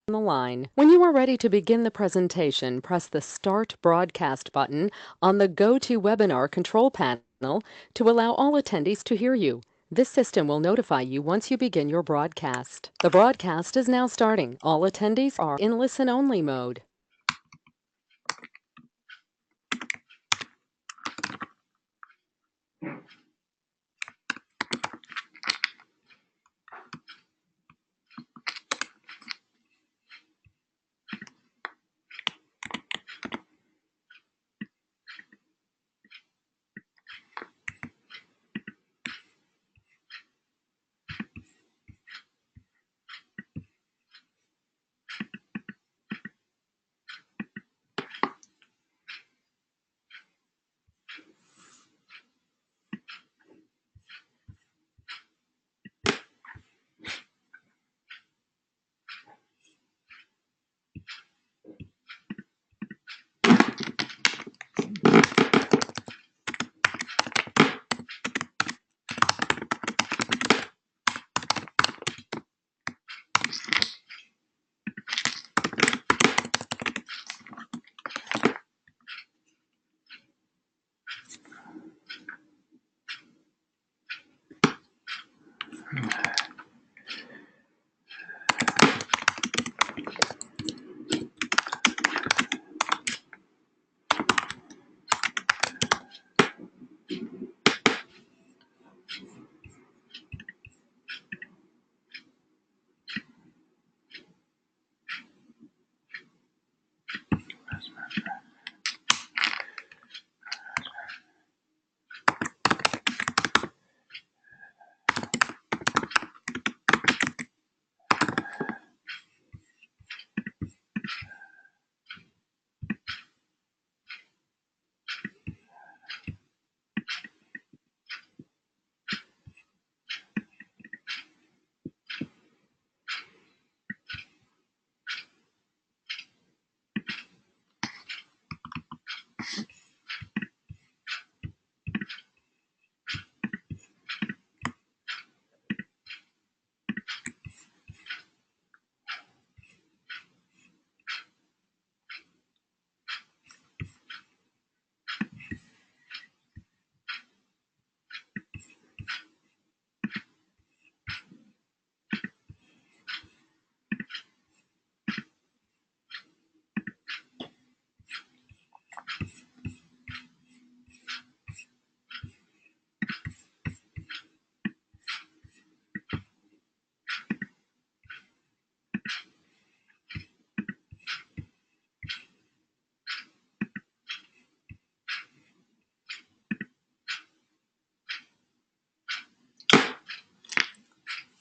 the line. When you are ready to begin the presentation, press the Start Broadcast button on the GoToWebinar control panel to allow all attendees to hear you. This system will notify you once you begin your broadcast. The broadcast is now starting. All attendees are in listen-only mode.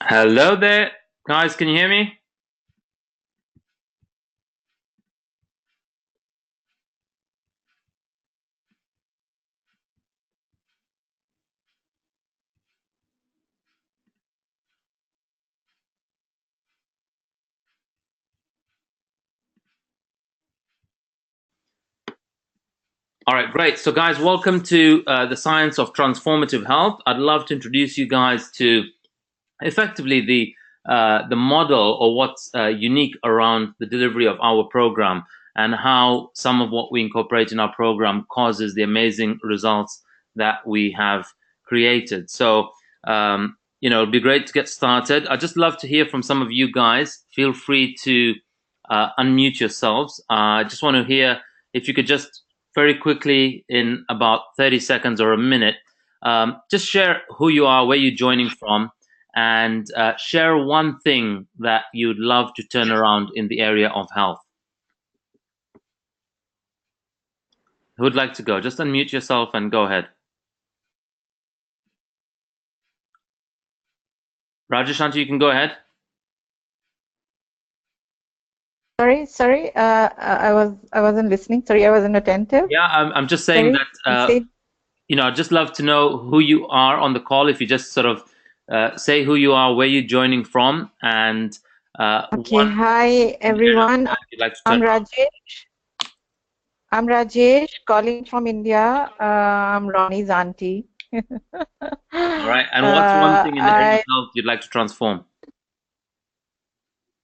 Hello there, guys. Can you hear me? All right, great. So, guys, welcome to the Science of Transformative Health. I'd love to introduce you guys to effectively the model or what's unique around the delivery of our program and how some of what we incorporate in our program causes the amazing results that we have created. So, it'd be great to get started. I'd just love to hear from some of you guys. Feel free to unmute yourselves. I just want to hear if you could just very quickly in about 30 seconds or a minute, just share who you are, where you're joining from, and share one thing that you'd love to turn around in the area of health. Who'd like to go? Just unmute yourself and go ahead. Rajashanti, you can go ahead. Sorry. I wasn't listening. Sorry, I wasn't attentive. Yeah, I'm just saying that. I'd just love to know who you are on the call. If you just sort of say who you are, where you're joining from, and okay. Hi everyone. I'm Rajesh. Calling from India. I'm Ronnie's auntie. All right. And what's one thing in the area of health you'd like to transform?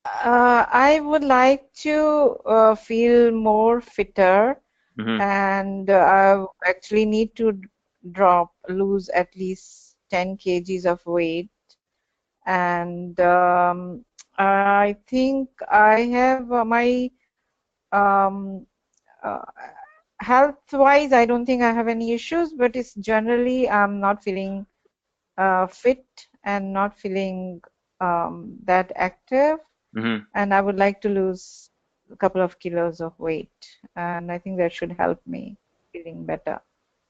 I would like to feel more fitter, and I actually need to lose at least 10 kgs of weight. And I think I have my um, uh, health-wise, I don't think I have any issues, but it's generally I'm not feeling fit and not feeling that active. And I would like to lose a couple of kilos of weight, and I think that should help me feeling better.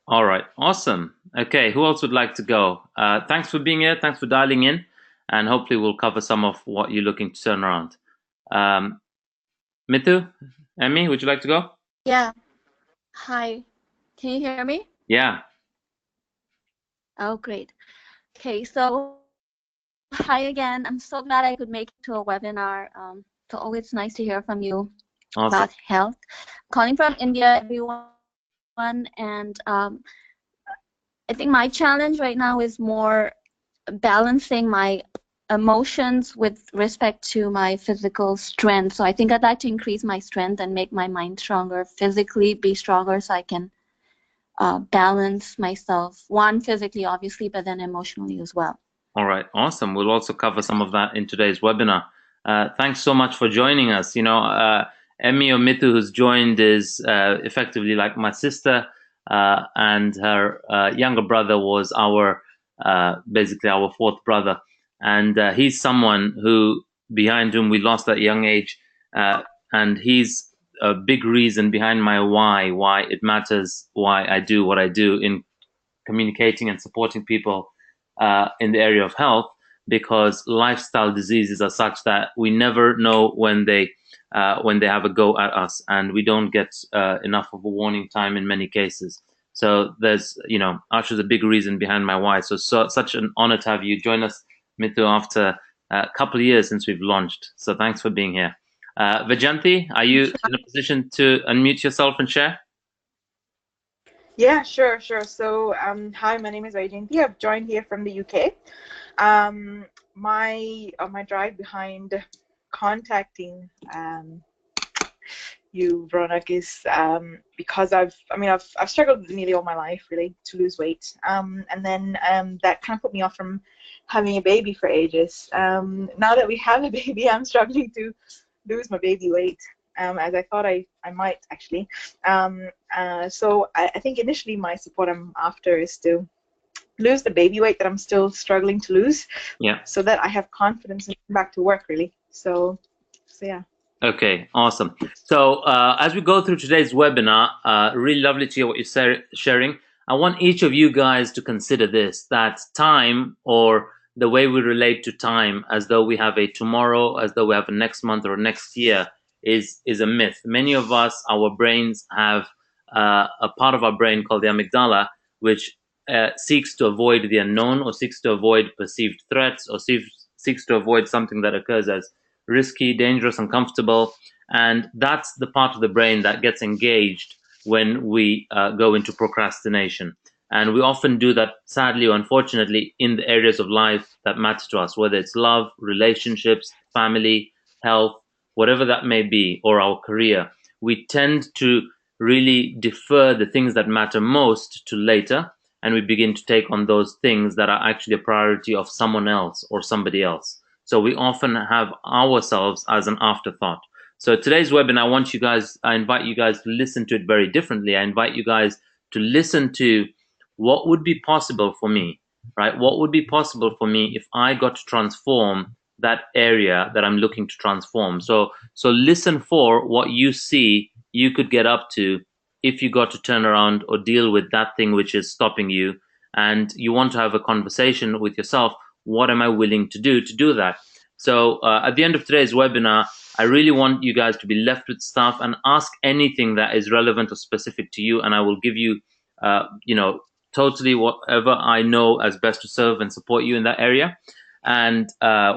All right, awesome. Okay, who else would like to go? Thanks for being here. Thanks for dialing in, and hopefully we'll cover some of what you're looking to turn around. Mithu, Emmy, would you like to go? Yeah. Hi. Can you hear me? Yeah. Oh, great. Okay, so hi again. I'm so glad I could make it to a webinar. So always nice to hear from you about health. Calling from India, everyone, and I think my challenge right now is more balancing my emotions with respect to my physical strength. So I think I'd like to increase my strength and make my mind stronger, physically be stronger, so I can balance myself, one, physically, obviously, but then emotionally as well. All right, awesome. We'll also cover some of that in today's webinar. Thanks so much for joining us. You know, Emmy or Mithu, who's joined, is effectively like my sister, and her younger brother was our basically our fourth brother, and he's someone who behind whom we lost at a young age, and he's a big reason behind my why it matters, why I do what I do in communicating and supporting people in the area of health, because lifestyle diseases are such that we never know when they have a go at us, and we don't get enough of a warning time in many cases. So there's, you know, Asha's a big reason behind my why. So such an honor to have you join us, Mithu, after a couple of years since we've launched. So thanks for being here. Vajanthi, are you in a position to unmute yourself and share? Yeah, sure. So, hi, my name is Vajanthi. I've joined here from the UK. My drive behind contacting you, Ronak, is because I've struggled nearly all my life really to lose weight, and then that kind of put me off from having a baby for ages. Now that we have a baby, I'm struggling to lose my baby weight, as I thought I might actually. So I think initially my support I'm after is to lose the baby weight that I'm still struggling to lose, so that I have confidence in going back to work really. So yeah. Okay, awesome. So as we go through today's webinar, really lovely to hear what you're sharing. I want each of you guys to consider this, that time, or the way we relate to time as though we have a tomorrow, as though we have a next month or next year, is a myth. Many of us, our brains have a part of our brain called the amygdala, which seeks to avoid the unknown, or seeks to avoid perceived threats, or seeks to avoid something that occurs as risky, dangerous, uncomfortable. And that's the part of the brain that gets engaged when we go into procrastination. And we often do that, sadly or unfortunately, in the areas of life that matter to us, whether it's love, relationships, family, health, whatever that may be, or our career. We tend to really defer the things that matter most to later, and we begin to take on those things that are actually a priority of someone else or somebody else. So we often have ourselves as an afterthought. So today's webinar, I invite you guys to listen to it very differently. I invite you guys to listen to what would be possible for me, right? What would be possible for me if I got to transform that area that I'm looking to transform? So listen for what you see you could get up to if you got to turn around or deal with that thing which is stopping you, and you want to have a conversation with yourself. What am I willing to do that? So at the end of today's webinar, I really want you guys to be left with stuff and ask anything that is relevant or specific to you, and I will give you, totally whatever I know as best to serve and support you in that area. And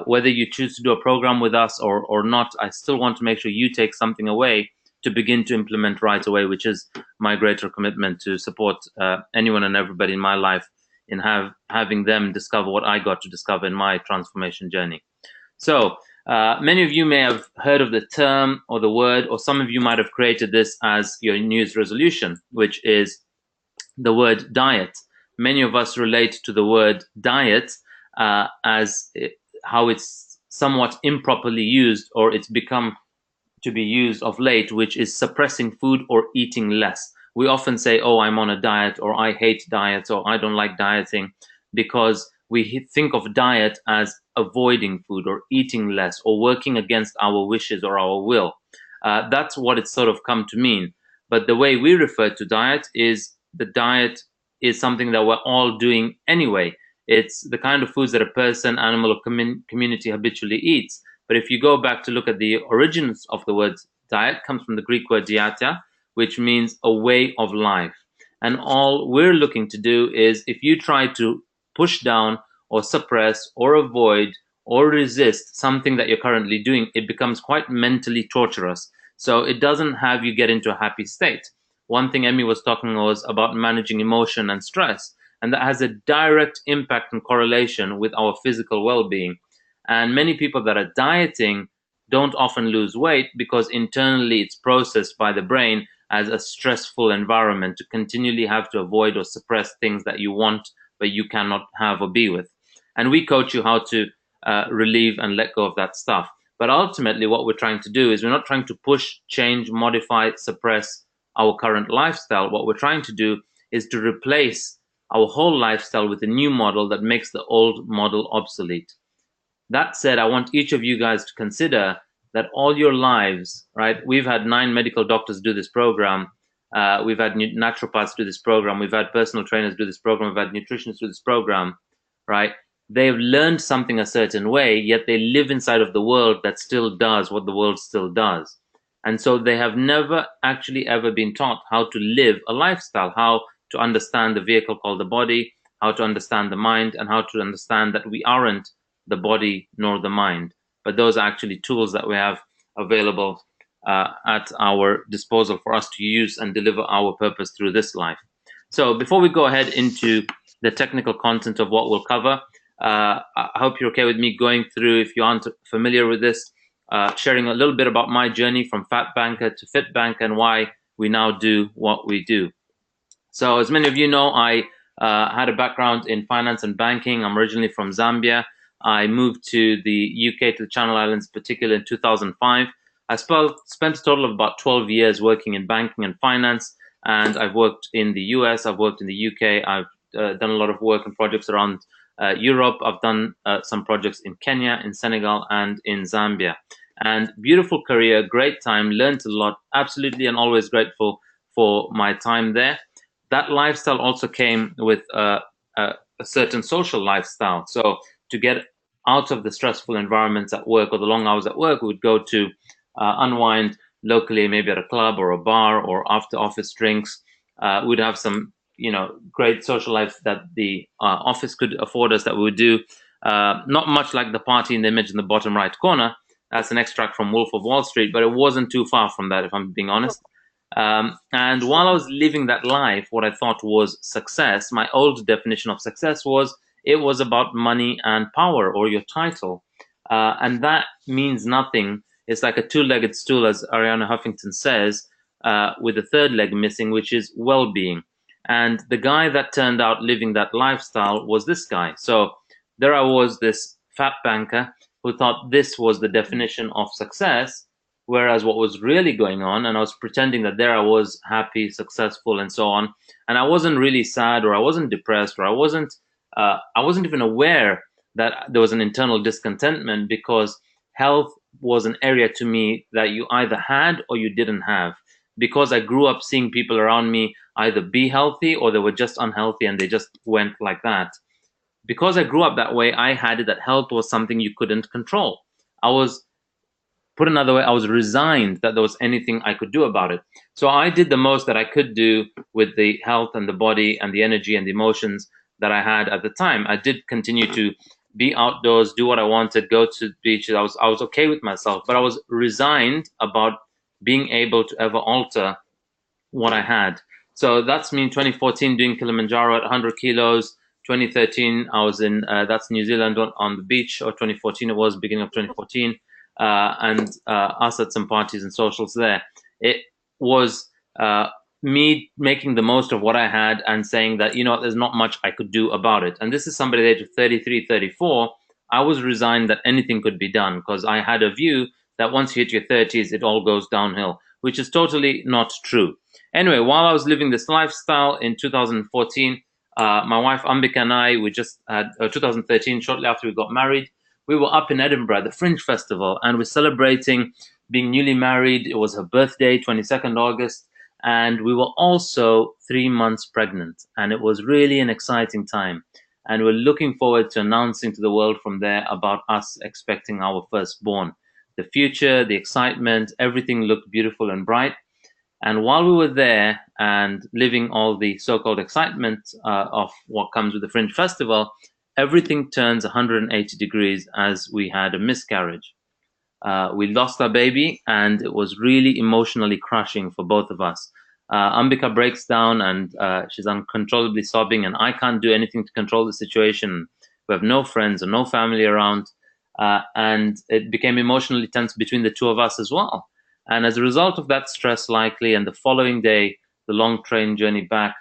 whether you choose to do a program with us or not, I still want to make sure you take something away to begin to implement right away, which is my greater commitment to support anyone and everybody in my life in having them discover what I got to discover in my transformation journey. So Many of you may have heard of the term or the word, or some of you might have created this as your New Year's resolution, which is the word diet. Many of us relate to the word diet as how it's somewhat improperly used, or it's become to be used of late, which is suppressing food or eating less. We often say, oh, I'm on a diet, or I hate diets, or I don't like dieting, because we think of diet as avoiding food or eating less or working against our wishes or our will. That's what it's sort of come to mean. But the way we refer to diet is the diet is something that we're all doing anyway. It's the kind of foods that a person, animal, or community habitually eats. But if you go back to look at the origins of the word diet, comes from the Greek word diatia, which means a way of life. And all we're looking to do is, if you try to push down or suppress or avoid or resist something that you're currently doing, it becomes quite mentally torturous. So it doesn't have you get into a happy state. One thing Emmy was talking was about managing emotion and stress, and that has a direct impact and correlation with our physical well-being. And many people that are dieting don't often lose weight because internally it's processed by the brain as a stressful environment to continually have to avoid or suppress things that you want but you cannot have or be with. And we coach you how to relieve and let go of that stuff. But ultimately what we're trying to do is we're not trying to push, change, modify, suppress our current lifestyle. What we're trying to do is to replace our whole lifestyle with a new model that makes the old model obsolete. That said, I want each of you guys to consider that all your lives, right? We've had 9 medical doctors do this program. We've had naturopaths do this program. We've had personal trainers do this program. We've had nutritionists do this program, right? They've learned something a certain way, yet they live inside of the world that still does what the world still does. And so they have never actually ever been taught how to live a lifestyle, how to understand the vehicle called the body, how to understand the mind, and how to understand that we aren't the body nor the mind, but those are actually tools that we have available at our disposal for us to use and deliver our purpose through this life. So before we go ahead into the technical content of what we'll cover, I hope you're okay with me going through, if you aren't familiar with this, sharing a little bit about my journey from FatBanker to FITBanker and why we now do what we do. So as many of you know, I had a background in finance and banking. I'm originally from Zambia. I moved to the UK, to the Channel Islands, particularly in 2005. I spent a total of about 12 years working in banking and finance, and I've worked in the US, I've worked in the UK, I've done a lot of work and projects around Europe. I've done some projects in Kenya, in Senegal, and in Zambia. And beautiful career, great time, learned a lot, absolutely, and always grateful for my time there. That lifestyle also came with a certain social lifestyle. So to get out of the stressful environments at work or the long hours at work, we would go to unwind locally, maybe at a club or a bar or after office drinks. We'd have some, great social life that the office could afford us that we would do. Not much like the party in the image in the bottom right corner. That's an extract from Wolf of Wall Street, but it wasn't too far from that, if I'm being honest. And while I was living that life, what I thought was success, my old definition of success was it was about money and power or your title. And that means nothing. It's like a two-legged stool, as Arianna Huffington says, with a third leg missing, which is well-being. And the guy that turned out living that lifestyle was this guy. So there I was, this fat banker who thought this was the definition of success, whereas what was really going on, and I was pretending that there I was happy, successful, and so on. And I wasn't really sad, or I wasn't depressed, or I wasn't even aware that there was an internal discontentment, because health was an area to me that you either had or you didn't have. Because I grew up seeing people around me either be healthy or they were just unhealthy and they just went like that. Because I grew up that way, I had it that health was something you couldn't control. Put another way, I was resigned that there was anything I could do about it. So I did the most that I could do with the health and the body and the energy and the emotions that I had at the time. I did continue to be outdoors, do what I wanted, go to beaches. I was okay with myself, but I was resigned about being able to ever alter what I had. So that's me in 2014 doing Kilimanjaro at 100 kilos. 2013, I was in, that's New Zealand on the beach, or 2014 it was, beginning of 2014. and us at some parties and socials there. It was me making the most of what I had and saying that, there's not much I could do about it. And this is somebody at the age of 33, 34. I was resigned that anything could be done because I had a view that once you hit your 30s, it all goes downhill, which is totally not true. Anyway, while I was living this lifestyle in 2014, my wife Ambika and I, we just had 2013, shortly after we got married, we were up in Edinburgh, the Fringe Festival, and we're celebrating being newly married. It was her birthday, 22nd August, and we were also 3 months pregnant, and it was really an exciting time. And we're looking forward to announcing to the world from there about us expecting our firstborn. The future, the excitement, everything looked beautiful and bright. And while we were there and living all the so-called excitement of what comes with the Fringe Festival, everything turns 180 degrees as we had a miscarriage. We lost our baby, and it was really emotionally crushing for both of us. Ambika breaks down, and she's uncontrollably sobbing, and I can't do anything to control the situation. We have no friends or no family around, and it became emotionally tense between the two of us as well. And as a result of that stress, likely, and the following day, the long train journey back,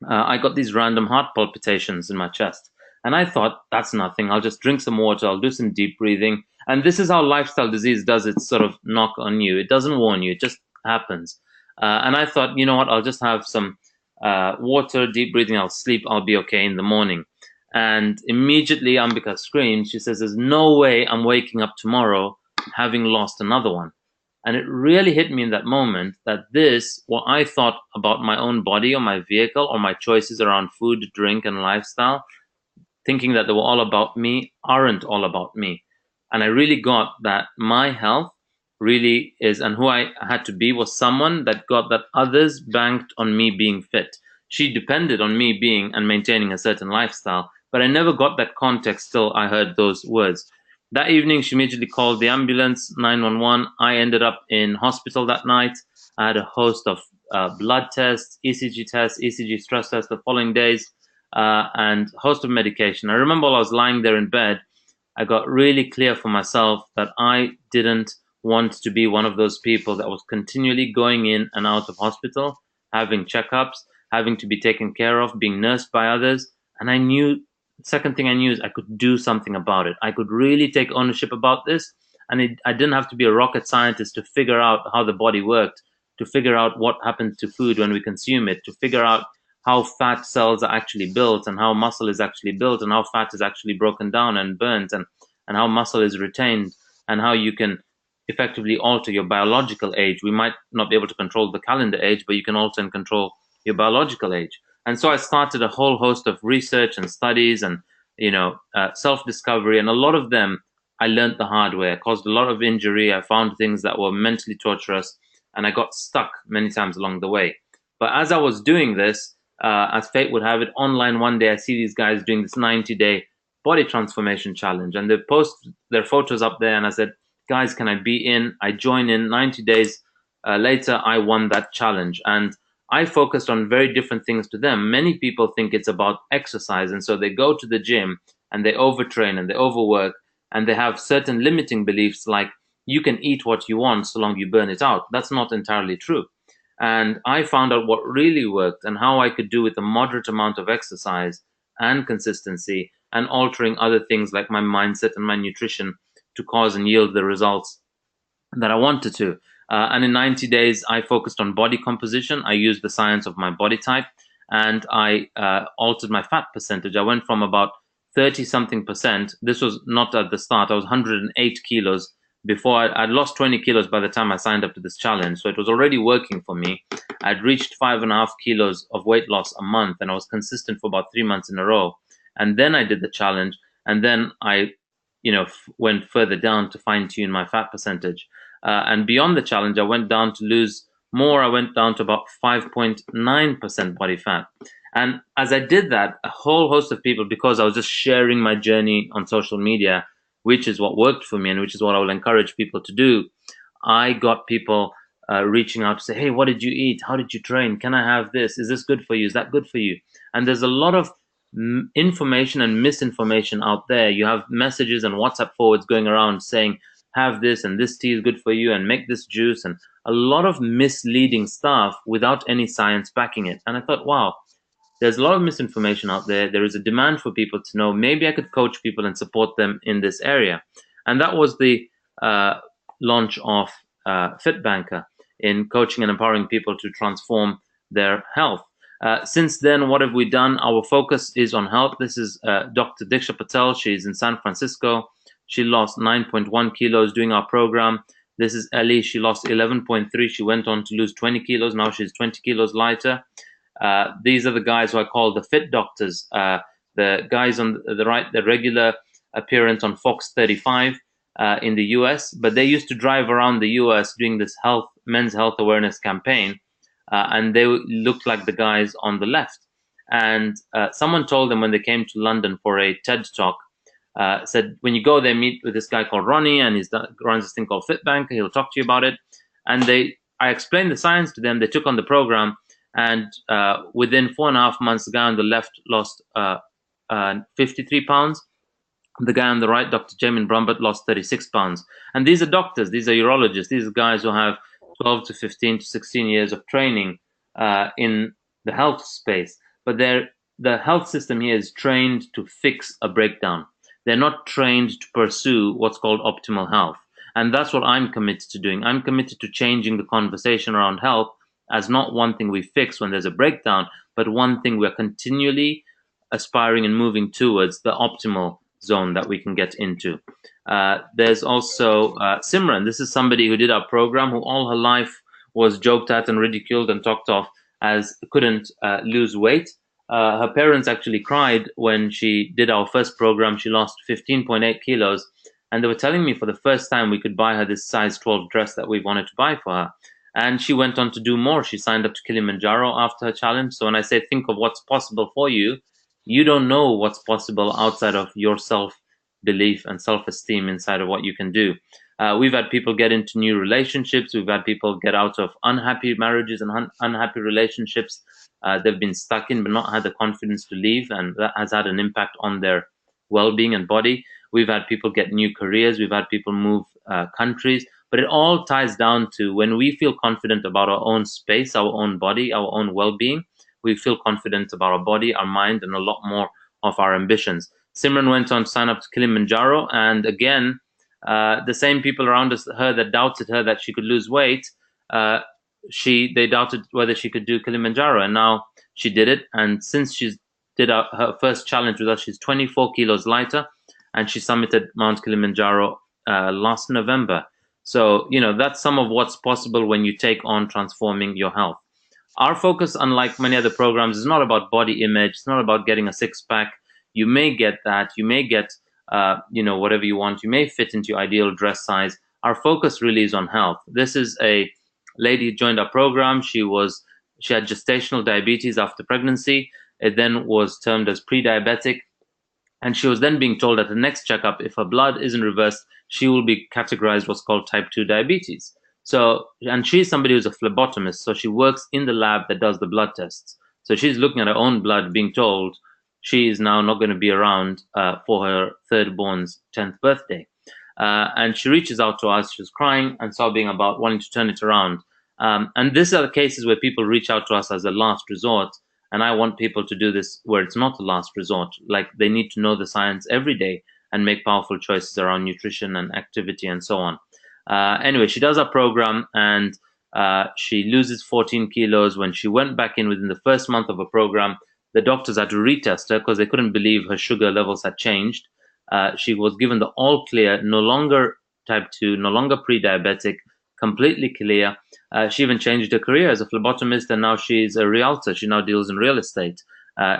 I got these random heart palpitations in my chest. And I thought, that's nothing. I'll just drink some water. I'll do some deep breathing. And this is how lifestyle disease does its sort of knock on you. It doesn't warn you. It just happens. And I thought, you know what? I'll just have some water, deep breathing. I'll sleep. I'll be okay in the morning. And immediately Ambika screams. She says, there's no way I'm waking up tomorrow having lost another one. And it really hit me in that moment that this, what I thought about my own body or my vehicle or my choices around food, drink, and lifestyle, thinking that they were all about me, aren't all about me. And I really got that my health really is, and who I had to be was someone that got that others banked on me being fit. She depended on me being and maintaining a certain lifestyle, but I never got that context till I heard those words. That evening, she immediately called the ambulance, 911. I ended up in hospital that night. I had a host of blood tests, ECG stress tests the following days, and a host of medication. I remember while I was lying there in bed, I got really clear for myself that I didn't want to be one of those people that was continually going in and out of hospital, having checkups, having to be taken care of, being nursed by others. And I knew, second thing I knew is I could do something about it. I could really take ownership about this. And I didn't have to be a rocket scientist to figure out how the body worked, to figure out what happens to food when we consume it, to figure out how fat cells are actually built and how muscle is actually built and how fat is actually broken down and burnt and how muscle is retained and how you can effectively alter your biological age. We might not be able to control the calendar age, but you can alter and control your biological age. And so I started a whole host of research and studies and, self-discovery. And a lot of them I learned the hard way. I caused a lot of injury. I found things that were mentally torturous, and I got stuck many times along the way. But as I was doing this, as fate would have it, online one day I see these guys doing this 90-day body transformation challenge, and they post their photos up there, and I said, guys, can I be in? I join in. 90 days later, I won that challenge, and I focused on very different things to them. Many people think it's about exercise, and so they go to the gym and they overtrain and they overwork, and they have certain limiting beliefs like you can eat what you want so long you burn it out. That's not entirely true. And I found out what really worked and how I could do with a moderate amount of exercise and consistency and altering other things like my mindset and my nutrition to cause and yield the results that I wanted to. And in 90 days, I focused on body composition. I used the science of my body type, and I altered my fat percentage. I went from about 30-something%. This was not at the start. I was 108 kilos before. I'd lost 20 kilos by the time I signed up to this challenge. So it was already working for me. I'd reached 5.5 kilos of weight loss a month, and I was consistent for about 3 months in a row. And then I did the challenge, and then I went further down to fine tune my fat percentage. And beyond the challenge, I went down to lose more. I went down to about 5.9% body fat. And as I did that, a whole host of people, because I was just sharing my journey on social media, which is what worked for me and which is what I will encourage people to do, I got people reaching out to say, hey, what did you eat? How did you train? Can I have this? Is this good for you? Is that good for you? And there's a lot of information and misinformation out there. You have messages and WhatsApp forwards going around saying, have this and this tea is good for you and make this juice, and a lot of misleading stuff without any science backing it. And I thought, wow, there's a lot of misinformation out there. There is a demand for people to know, maybe I could coach people and support them in this area. And that was the launch of FITBANKER, in coaching and empowering people to transform their health. Since then, what have we done? Our focus is on health. This is Dr. Diksha Patel. She's in San Francisco. She lost 9.1 kilos doing our program. This is Ellie. She lost 11.3. She went on to lose 20 kilos. Now she's 20 kilos lighter. These are the guys who I call the fit doctors. The guys on the right, the regular appearance on Fox 35 in the US, but they used to drive around the US doing this men's health awareness campaign, and they looked like the guys on the left. And someone told them when they came to London for a TED talk, said, when you go there, meet with this guy called Ronnie, and he runs this thing called FITBANKER. He'll talk to you about it. And I explained the science to them. They took on the program. And within 4.5 months, the guy on the left lost 53 pounds. The guy on the right, Dr. Jamin Brumbert, lost 36 pounds. And these are doctors. These are urologists. These are guys who have 12 to 15 to 16 years of training in the health space. But the health system here is trained to fix a breakdown. They're not trained to pursue what's called optimal health. And that's what I'm committed to doing. I'm committed to changing the conversation around health as not one thing we fix when there's a breakdown, but one thing we're continually aspiring and moving towards, the optimal zone that we can get into. There's also Simran. This is somebody who did our program, who all her life was joked at and ridiculed and talked of as couldn't lose weight. Her parents actually cried when she did our first program. She lost 15.8 kilos, and they were telling me for the first time we could buy her this size 12 dress that we wanted to buy for her. And she went on to do more. She signed up to Kilimanjaro after her challenge. So when I say think of what's possible for you, you don't know what's possible outside of your self-belief and self-esteem inside of what you can do. We've had people get into new relationships. We've had people get out of unhappy marriages and unhappy relationships. They've been stuck in but not had the confidence to leave, and that has had an impact on their well-being and body. We've had people get new careers. We've had people move countries. But it all ties down to when we feel confident about our own space, our own body, our own well-being, we feel confident about our body, our mind, and a lot more of our ambitions. Simran went on to sign up to Kilimanjaro, and again, the same people around her that doubted her that she could lose weight, they doubted whether she could do Kilimanjaro, and now she did it. And since she did her first challenge with us, she's 24 kilos lighter, and she summited Mount Kilimanjaro last November. So, that's some of what's possible when you take on transforming your health. Our focus, unlike many other programs, is not about body image. It's not about getting a six-pack. You may get that. You may get, whatever you want. You may fit into your ideal dress size. Our focus really is on health. This is a lady who joined our program. She had gestational diabetes after pregnancy. It then was termed as pre-diabetic. And she was then being told at the next checkup, if her blood isn't reversed, she will be categorized what's called type 2 diabetes. So, and she's somebody who's a phlebotomist, so she works in the lab that does the blood tests. So she's looking at her own blood, being told she is now not going to be around for her third born's 10th birthday. And she reaches out to us, she's crying and sobbing about wanting to turn it around. And these are the cases where people reach out to us as a last resort. And I want people to do this where it's not the last resort. Like, they need to know the science every day and make powerful choices around nutrition and activity and so on. Anyway, she does our program, and she loses 14 kilos. When she went back in within the first month of her program, the doctors had to retest her because they couldn't believe her sugar levels had changed. She was given the all clear, no longer type 2, no longer pre-diabetic, completely clear. She even changed her career as a phlebotomist, and now she's a realtor. She now deals in real estate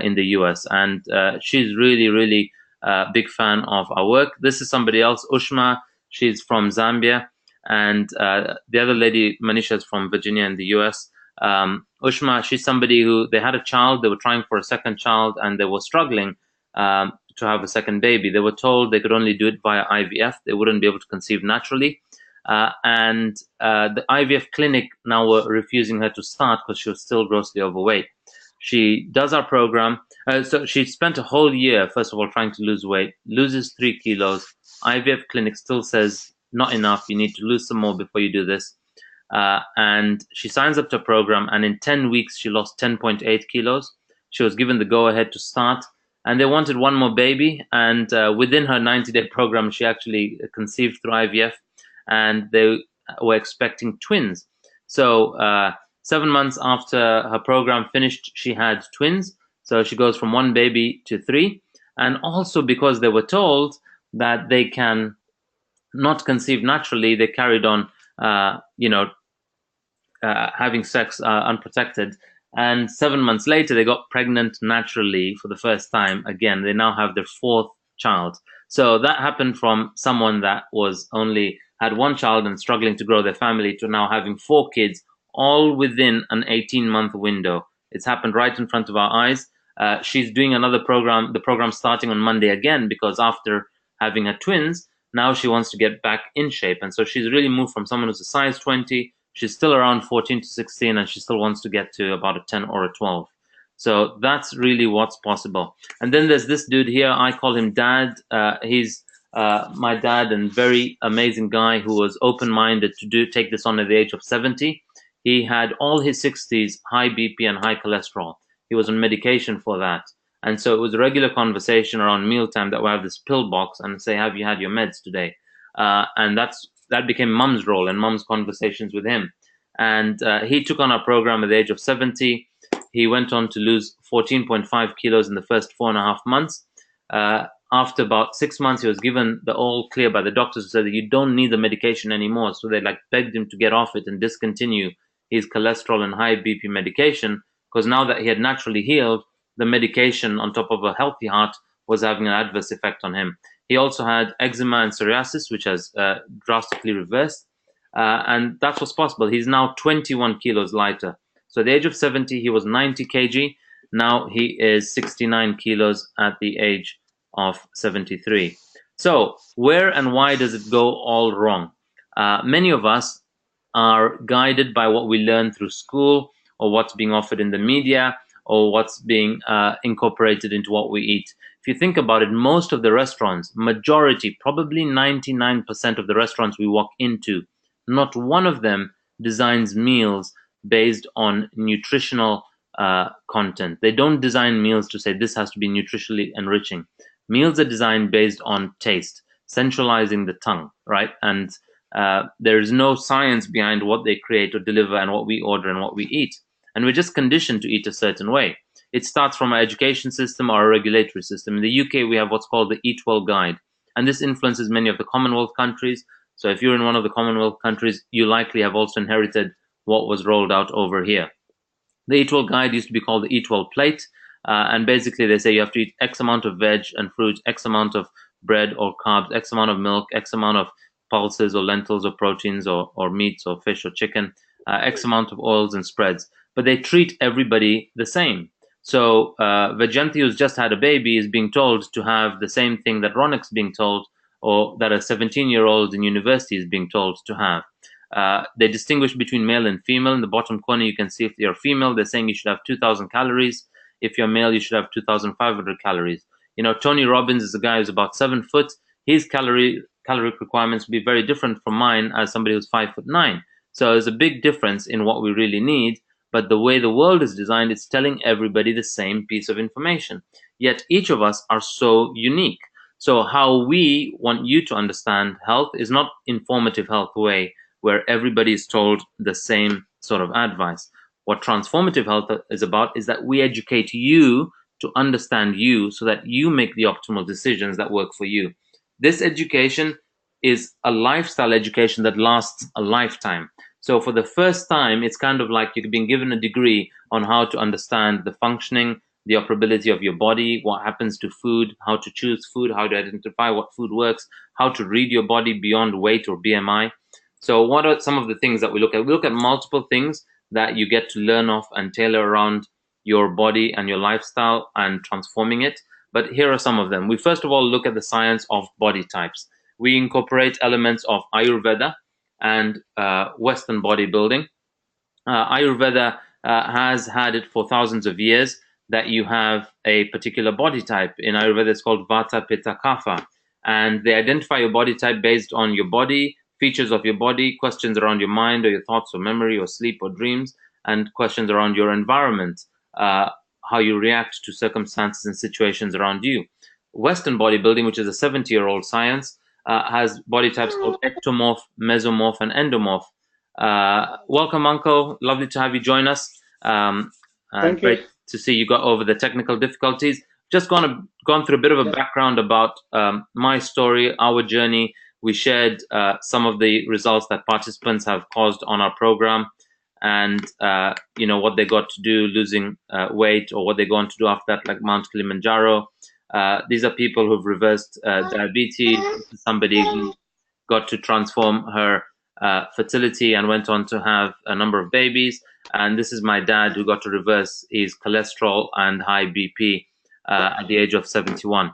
in the US, and she's really, really a big fan of our work. This is somebody else, Ushma. She's from Zambia, and the other lady, Manisha, is from Virginia in the US. Ushma, she's somebody who, they had a child, they were trying for a second child, and they were struggling to have a second baby. They were told they could only do it via IVF. They wouldn't be able to conceive naturally. And the IVF clinic now were refusing her to start because she was still grossly overweight. She does our program. So she spent a whole year, first of all, trying to lose weight, loses 3 kilos. IVF clinic still says, not enough. You need to lose some more before you do this. And she signs up to a program, and in 10 weeks, she lost 10.8 kilos. She was given the go-ahead to start, and they wanted one more baby. And within her 90-day program, she actually conceived through IVF, and they were expecting twins. So 7 months after her program finished, she had twins. So she goes from 1 baby to 3. And also because they were told that they can not conceive naturally, they carried on, having sex unprotected. And 7 months later, they got pregnant naturally for the first time. Again, they now have their 4th child. So that happened from someone that was only had 1 child and struggling to grow their family to now having 4 kids, all within an 18-month window. It's happened right in front of our eyes. She's doing another program, the program starting on Monday again, because after having her twins, now she wants to get back in shape. And so she's really moved from someone who's a size 20, she's still around 14 to 16, and she still wants to get to about a 10 or a 12. So that's really what's possible. And then there's this dude here, I call him Dad. He's my dad, and very amazing guy who was open-minded to take this on at the age of 70. He had all his 60s high BP and high cholesterol. He was on medication for that. And so it was a regular conversation around mealtime that we have this pill box and say, have you had your meds today? And that became Mum's role and Mum's conversations with him. And he took on our program at the age of 70. He went on to lose 14.5 kilos in the first 4.5 months. After about 6 months, he was given the all clear by the doctors who said that you don't need the medication anymore. So they begged him to get off it and discontinue his cholesterol and high BP medication, because now that he had naturally healed, the medication on top of a healthy heart was having an adverse effect on him. He also had eczema and psoriasis, which has drastically reversed. And that was possible. He's now 21 kilos lighter. So at the age of 70, he was 90 kg. Now he is 69 kilos at the age of 73. So where and why does it go all wrong? Many of us are guided by what we learn through school, or what's being offered in the media, or what's being incorporated into what we eat. If you think about it, most of the restaurants, majority, probably 99% of the restaurants we walk into, not one of them designs meals based on nutritional content. They don't design meals to say this has to be nutritionally enriching. Meals are designed based on taste, centralizing the tongue, right? And there is no science behind what they create or deliver and what we order and what we eat. And we're just conditioned to eat a certain way. It starts from our education system or our regulatory system. In the UK, we have what's called the Eat Well Guide. And this influences many of the Commonwealth countries. So if you're in one of the Commonwealth countries, you likely have also inherited what was rolled out over here. The Eat Well Guide used to be called the Eat Well Plate. And basically they say you have to eat X amount of veg and fruit, X amount of bread or carbs, X amount of milk, X amount of pulses or lentils or proteins or meats or fish or chicken, X amount of oils and spreads. But they treat everybody the same. So Vejenti, who's just had a baby, is being told to have the same thing that Ronek's being told, or that a 17-year-old in university is being told to have. They distinguish between male and female. In the bottom corner, you can see if you're female, they're saying you should have 2,000 calories. If you're male, you should have 2,500 calories. You know, Tony Robbins is a guy who's about 7 foot. His caloric requirements will be very different from mine as somebody who's 5'9". So there's a big difference in what we really need. But the way the world is designed, it's telling everybody the same piece of information. Yet each of us are so unique. So how we want you to understand health is not informative health way, where everybody is told the same sort of advice. What transformative health is about is that we educate you to understand you so that you make the optimal decisions that work for you. This education is a lifestyle education that lasts a lifetime. So for the first time, it's kind of like you've been given a degree on how to understand the functioning, the operability of your body, what happens to food, how to choose food, how to identify what food works, how to read your body beyond weight or BMI. So what are some of the things that we look at? We look at multiple things that you get to learn off and tailor around your body and your lifestyle and transforming it. But here are some of them. We first of all look at the science of body types. We incorporate elements of Ayurveda and Western bodybuilding. Ayurveda has had it for thousands of years that you have a particular body type. In Ayurveda, it's called Vata, Pitta, Kapha. And they identify your body type based on your body features of your body, questions around your mind or your thoughts or memory or sleep or dreams, and questions around your environment, how you react to circumstances and situations around you. Western bodybuilding, which is a 70-year-old science, has body types called ectomorph, mesomorph, and endomorph. Welcome, Uncle. Lovely to have you join us. Thank great you. to see you got over the technical difficulties. Just gone through a bit of a background about my story, our journey. We shared some of the results that participants have caused on our program, and what they got to do losing weight, or what they go on to do after that, like Mount Kilimanjaro. These are people who've reversed diabetes. Somebody who got to transform her fertility and went on to have a number of babies. And this is my dad, who got to reverse his cholesterol and high BP at the age of 71.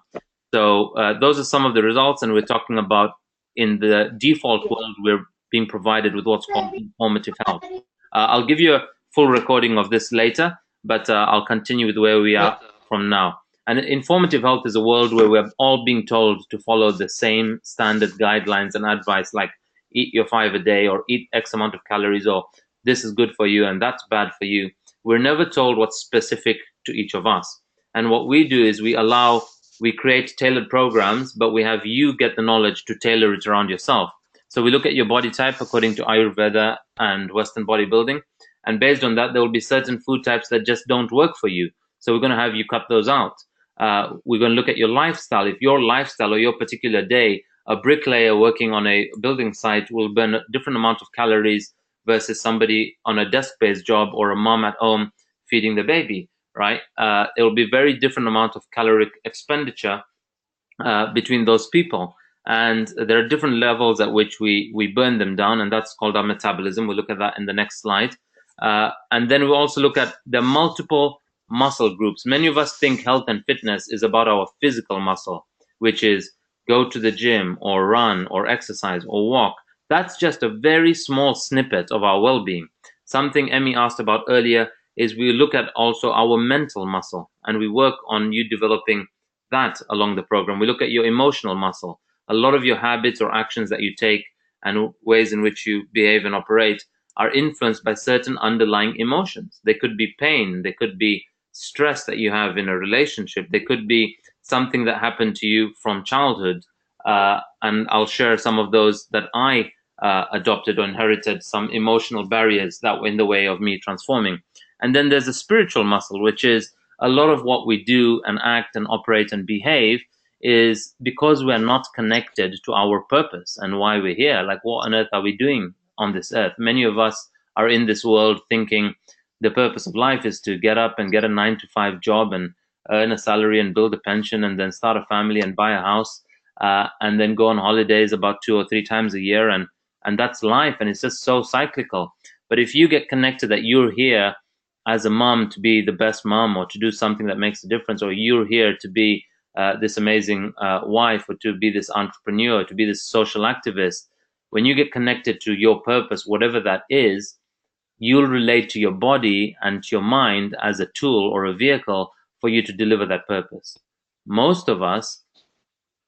So those are some of the results, and we're talking about, in the default world, we're being provided with what's called informative health. I'll give you a full recording of this later, but I'll continue with where we are from now. And informative health is a world where we're all being told to follow the same standard guidelines and advice, like eat your 5 a day, or eat X amount of calories, or this is good for you and that's bad for you. We're never told what's specific to each of us. And what we do is we create tailored programs, but we have you get the knowledge to tailor it around yourself. So we look at your body type according to Ayurveda and Western bodybuilding. And based on that, there will be certain food types that just don't work for you. So we're going to have you cut those out. We're going to look at your lifestyle. If your lifestyle or your particular day, a bricklayer working on a building site will burn a different amount of calories versus somebody on a desk-based job, or a mom at home feeding the baby, right? It will be very different amount of caloric expenditure between those people. And there are different levels at which we burn them down, and that's called our metabolism. We'll look at that in the next slide. And then we'll also look at the multiple muscle groups. Many of us think health and fitness is about our physical muscle, which is go to the gym or run or exercise or walk. That's just a very small snippet of our well-being. Something Emmy asked about earlier is we look at also our mental muscle, and we work on you developing that along the program. We look at your emotional muscle. A lot of your habits or actions that you take and ways in which you behave and operate are influenced by certain underlying emotions. They could be pain, they could be stress that you have in a relationship, they could be something that happened to you from childhood. And I'll share some of those that I adopted or inherited, some emotional barriers that were in the way of me transforming. And then there's a spiritual muscle, which is a lot of what we do and act and operate and behave is because we're not connected to our purpose and why we're here. Like, what on earth are we doing on this earth? Many of us are in this world thinking the purpose of life is to get up and get a 9-to-5 job and earn a salary and build a pension and then start a family and buy a house and then go on holidays about 2 or 3 times a year. And that's life. And it's just so cyclical. But if you get connected that you're here as a mom to be the best mom, or to do something that makes a difference, or you're here to be this amazing wife, or to be this entrepreneur, to be this social activist, when you get connected to your purpose, whatever that is, you'll relate to your body and to your mind as a tool or a vehicle for you to deliver that purpose. Most of us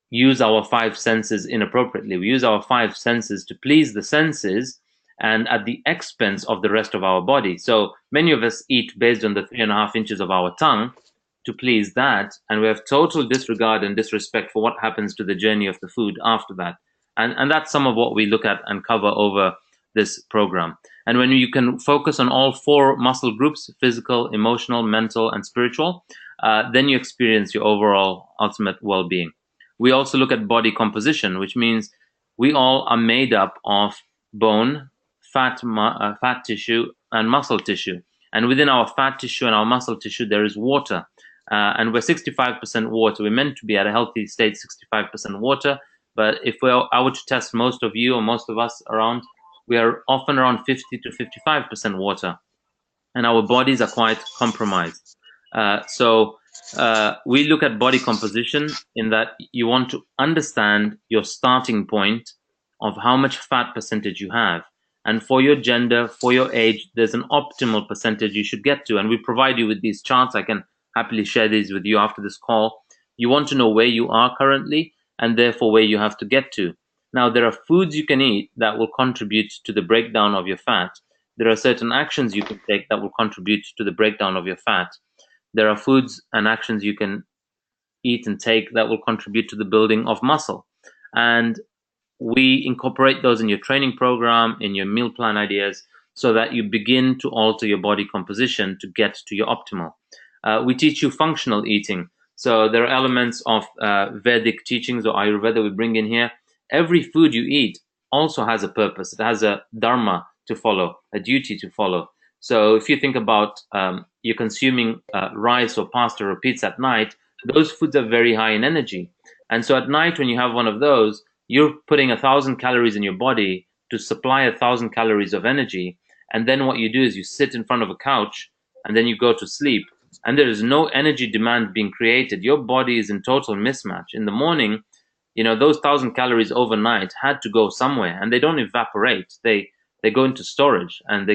use our 5 senses inappropriately. We use our 5 senses to please the senses and at the expense of the rest of our body. So many of us eat based on the 3.5 inches of our tongue to please that, and we have total disregard and disrespect for what happens to the journey of the food after that. And that's some of what we look at and cover over this program. And when you can focus on all 4 muscle groups, physical, emotional, mental, and spiritual, then you experience your overall ultimate well-being. We also look at body composition, which means we all are made up of bone, fat tissue, and muscle tissue. And within our fat tissue and our muscle tissue, there is water. And we're 65% water. We're meant to be at a healthy state, 65% water. But if I were to test most of you or most of us around, we are often around 50 to 55% water. And our bodies are quite compromised. So we look at body composition in that you want to understand your starting point of how much fat percentage you have. And for your gender, for your age, there's an optimal percentage you should get to. And we provide you with these charts. I can happily share these with you after this call. You want to know where you are currently and therefore where you have to get to. Now, there are foods you can eat that will contribute to the breakdown of your fat. There are certain actions you can take that will contribute to the breakdown of your fat. There are foods and actions you can eat and take that will contribute to the building of muscle. And we incorporate those in your training program, in your meal plan ideas, so that you begin to alter your body composition to get to your optimal. We teach you functional eating. So there are elements of Vedic teachings or Ayurveda we bring in here. Every food you eat also has a purpose. It has a dharma to follow, a duty to follow. So if you think about you're consuming rice or pasta or pizza at night, those foods are very high in energy. And so at night when you have one of those, you're putting 1,000 calories in your body to supply 1,000 calories of energy. And then what you do is you sit in front of a couch and then you go to sleep. And there is no energy demand being created. Your body is in total mismatch. In the morning, those 1,000 calories overnight had to go somewhere, and they don't evaporate. They go into storage, and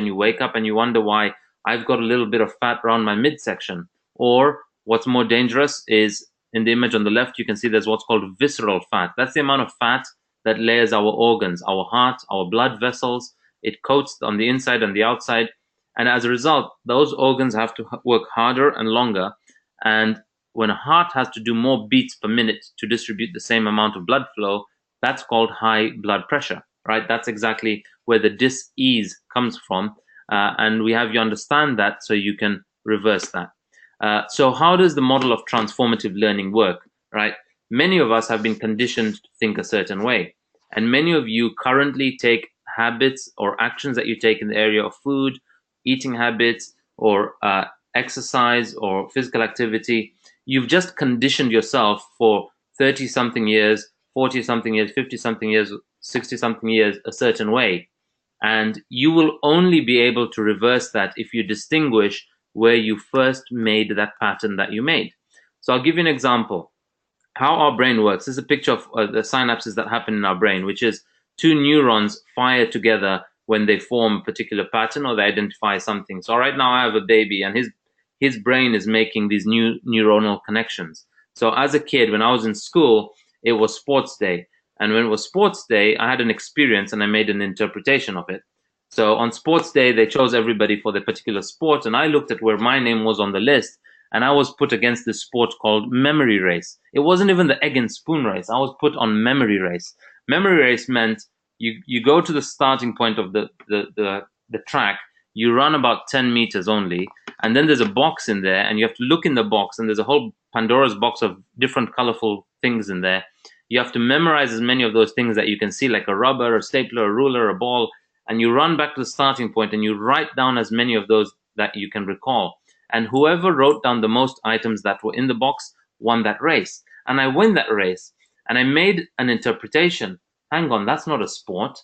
you wake up and you wonder why I've got a little bit of fat around my midsection. Or what's more dangerous is in the image on the left, you can see there's what's called visceral fat. That's the amount of fat that layers our organs, our heart, our blood vessels. It coats on the inside and the outside. And as a result, those organs have to work harder and longer. And when a heart has to do more beats per minute to distribute the same amount of blood flow, that's called high blood pressure, right? That's exactly where the dis-ease comes from. And we have you understand that so you can reverse that. So how does the model of transformative learning work, right? Many of us have been conditioned to think a certain way. And many of you currently take habits or actions that you take in the area of food, eating habits, or exercise or physical activity. You've just conditioned yourself for 30-something years, 40-something years, 50-something years, 60-something years a certain way. And you will only be able to reverse that if you distinguish where you first made that pattern that you made. So I'll give you an example. How our brain works. This is a picture of the synapses that happen in our brain, which is two neurons fire together when they form a particular pattern or they identify something. So right now I have a baby and his brain is making these new neuronal connections. So as a kid, when I was in school, it was sports day. And when it was sports day, I had an experience and I made an interpretation of it. So on sports day, they chose everybody for their particular sport. And I looked at where my name was on the list. And I was put against this sport called memory race. It wasn't even the egg and spoon race. I was put on memory race. Memory race meant you go to the starting point of the track. You run about 10 meters only. And then there's a box in there. And you have to look in the box. And there's a whole Pandora's box of different colorful things in there. You have to memorize as many of those things that you can see, like a rubber, a stapler, a ruler, a ball. And you run back to the starting point and you write down as many of those that you can recall. And whoever wrote down the most items that were in the box won that race. And I win that race. And I made an interpretation. Hang on, that's not a sport.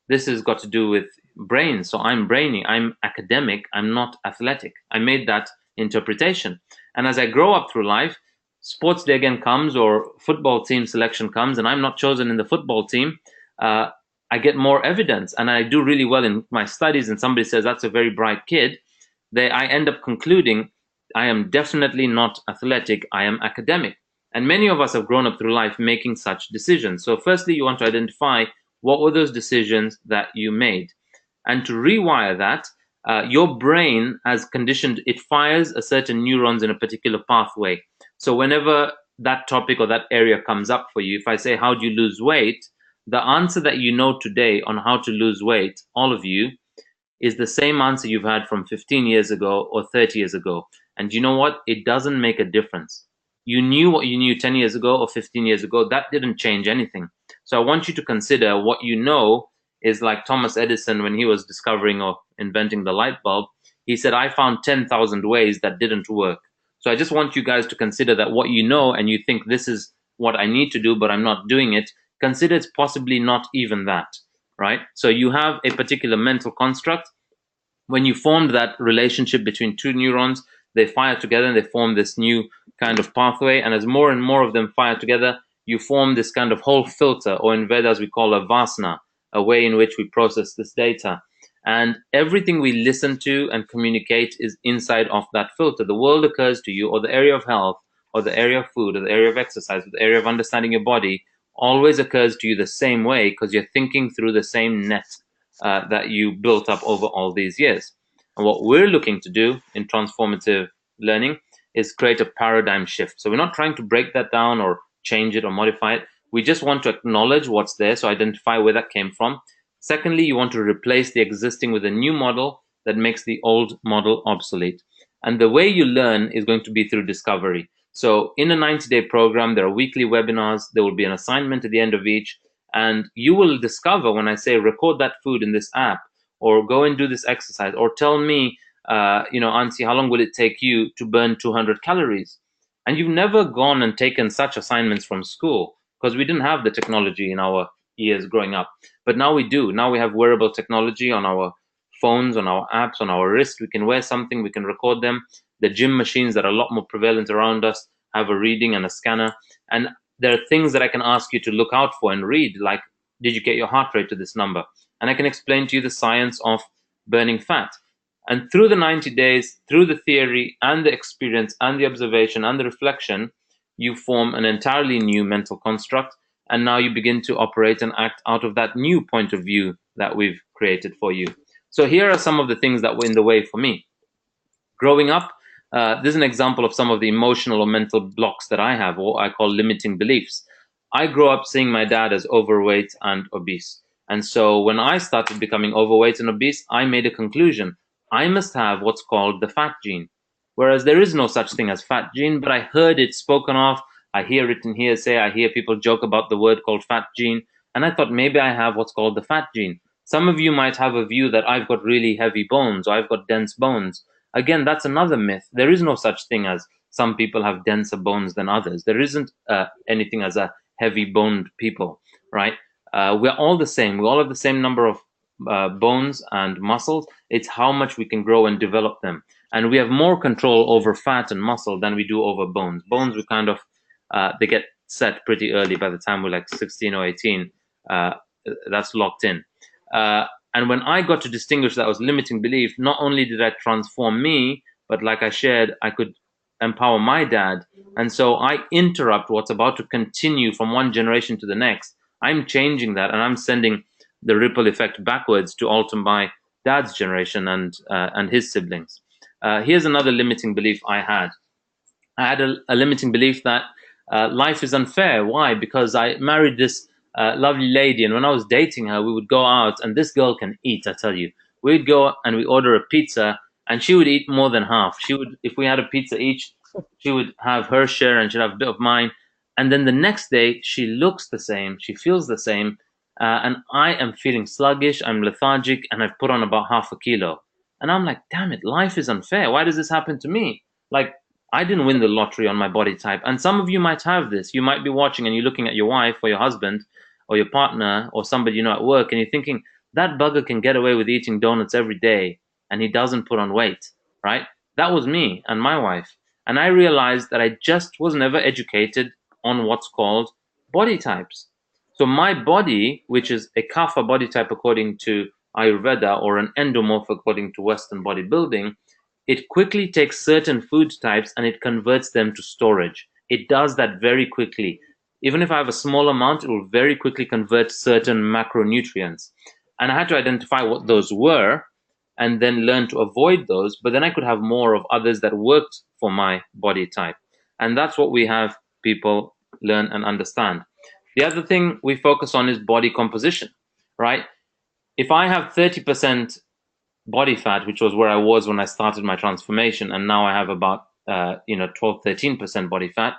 This has got to do with brain. So I'm brainy, I'm academic, I'm not athletic. I made that interpretation. And as I grow up through life, sports day again comes or football team selection comes and I'm not chosen in the football team. I get more evidence and I do really well in my studies and somebody says that's a very bright kid. I end up concluding I am definitely not athletic, I am academic. And many of us have grown up through life making such decisions. So firstly, you want to identify what were those decisions that you made. And to rewire that, your brain has conditioned, it fires a certain neurons in a particular pathway. So whenever that topic or that area comes up for you, if I say, how do you lose weight? The answer that you know today on how to lose weight, all of you, is the same answer you've had from 15 years ago or 30 years ago. And you know what? It doesn't make a difference. You knew what you knew 10 years ago or 15 years ago. That didn't change anything. So I want you to consider what you know is like Thomas Edison when he was discovering or inventing the light bulb. He said, I found 10,000 ways that didn't work. So I just want you guys to consider that what you know and you think this is what I need to do, but I'm not doing it. Consider it's possibly not even that, right? So you have a particular mental construct. When you formed that relationship between two neurons, they fire together and they form this new kind of pathway. And as more and more of them fire together, you form this kind of whole filter, or in Vedas we call a Vaasna, a way in which we process this data. And everything we listen to and communicate is inside of that filter. The world occurs to you, or the area of health, or the area of food, or the area of exercise, or the area of understanding your body, always occurs to you the same way because you're thinking through the same net that you built up over all these years. And what we're looking to do in transformative learning is create a paradigm shift. So we're not trying to break that down or change it or modify it. We just want to acknowledge what's there, so identify where that came from. Secondly, you want to replace the existing with a new model that makes the old model obsolete. And the way you learn is going to be through discovery. So in a 90-day program, there are weekly webinars. There will be an assignment at the end of each. And you will discover when I say record that food in this app, or go and do this exercise, or tell me, Ansi, how long will it take you to burn 200 calories? And you've never gone and taken such assignments from school because we didn't have the technology in our years growing up. But now we do. Now we have wearable technology on our phones, on our apps, on our wrist. We can wear something, we can record them. The gym machines that are a lot more prevalent around us have a reading and a scanner. And there are things that I can ask you to look out for and read, like, did you get your heart rate to this number? And I can explain to you the science of burning fat. And through the 90 days, through the theory and the experience and the observation and the reflection, you form an entirely new mental construct. And now you begin to operate and act out of that new point of view that we've created for you. So here are some of the things that were in the way for me. Growing up, this is an example of some of the emotional or mental blocks that I have, or I call limiting beliefs. I grew up seeing my dad as overweight and obese. And so when I started becoming overweight and obese, I made a conclusion. I must have what's called the fat gene. Whereas there is no such thing as fat gene, but I heard it spoken of. I hear it in hearsay. I hear people joke about the word called fat gene. And I thought maybe I have what's called the fat gene. Some of you might have a view that I've got really heavy bones or I've got dense bones. Again, that's another myth. There is no such thing as some people have denser bones than others. There isn't anything as a heavy boned people, right? We're all the same. We all have the same number of bones and muscles. It's how much we can grow and develop them. And we have more control over fat and muscle than we do over bones. Bones, we kind of, they get set pretty early. By the time we're like 16 or 18, that's locked in. And when I got to distinguish that was limiting belief, not only did I transform me, but like I shared, I could empower my dad. And so I interrupt what's about to continue from one generation to the next. I'm changing that, and I'm sending the ripple effect backwards to alter my dad's generation and his siblings. Here's another limiting belief I had. I had a limiting belief that life is unfair. Why? Because I married this lovely lady, and when I was dating her, we would go out, and this girl can eat, I tell you. We'd go and we order a pizza, and she would eat more than half. She would, if we had a pizza each, she would have her share and she'd have a bit of mine. And then the next day, she looks the same, she feels the same, and I am feeling sluggish, I'm lethargic, and I've put on about half a kilo. And I'm like, damn it, life is unfair. Why does this happen to me? Like, I didn't win the lottery on my body type. And some of you might have this. You might be watching and you're looking at your wife or your husband or your partner or somebody you know at work, and you're thinking, that bugger can get away with eating donuts every day and he doesn't put on weight, right? That was me and my wife. And I realized that I just was never educated on what's called body types. So my body, which is a kapha body type according to Ayurveda, or an endomorph according to Western bodybuilding, it quickly takes certain food types and it converts them to storage. It does that very quickly. Even if I have a small amount, it will very quickly convert certain macronutrients. And I had to identify what those were and then learn to avoid those, but then I could have more of others that worked for my body type. And that's what we have people learn and understand. The other thing we focus on is body composition, right? If I have 30% body fat, which was where I was when I started my transformation, and now I have about 12-13% body fat,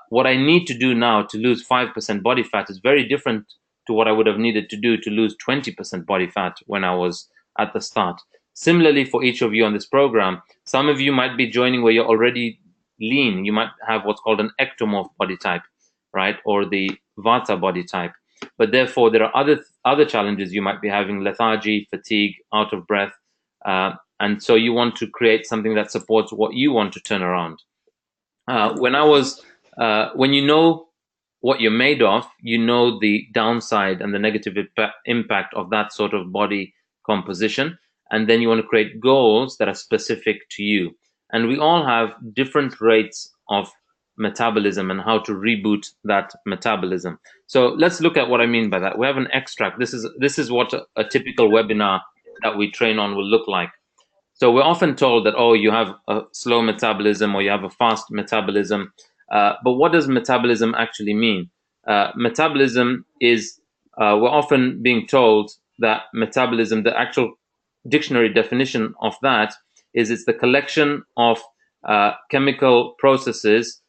what I need to do now to lose 5% body fat is very different to what I would have needed to do to lose 20% body fat when I was at the start. Similarly, for each of you on this program, some of you might be joining where you're already lean. You might have what's called an ectomorph body type, right? Or the Vata body type. But therefore, there are other challenges. You might be having lethargy, fatigue, out of breath. And so you want to create something that supports what you want to turn around. When you know what you're made of, you know the downside and the negative impact of that sort of body composition. And then you want to create goals that are specific to you. And we all have different rates of metabolism and how to reboot that metabolism. So let's look at what I mean by that. We have an extract. This is what a typical webinar that we train on will look like. So we're often told that, oh, you have a slow metabolism or you have a fast metabolism. But what does metabolism actually mean? Metabolism is, we're often being told that metabolism, the actual dictionary definition of that is it's the collection of chemical processes.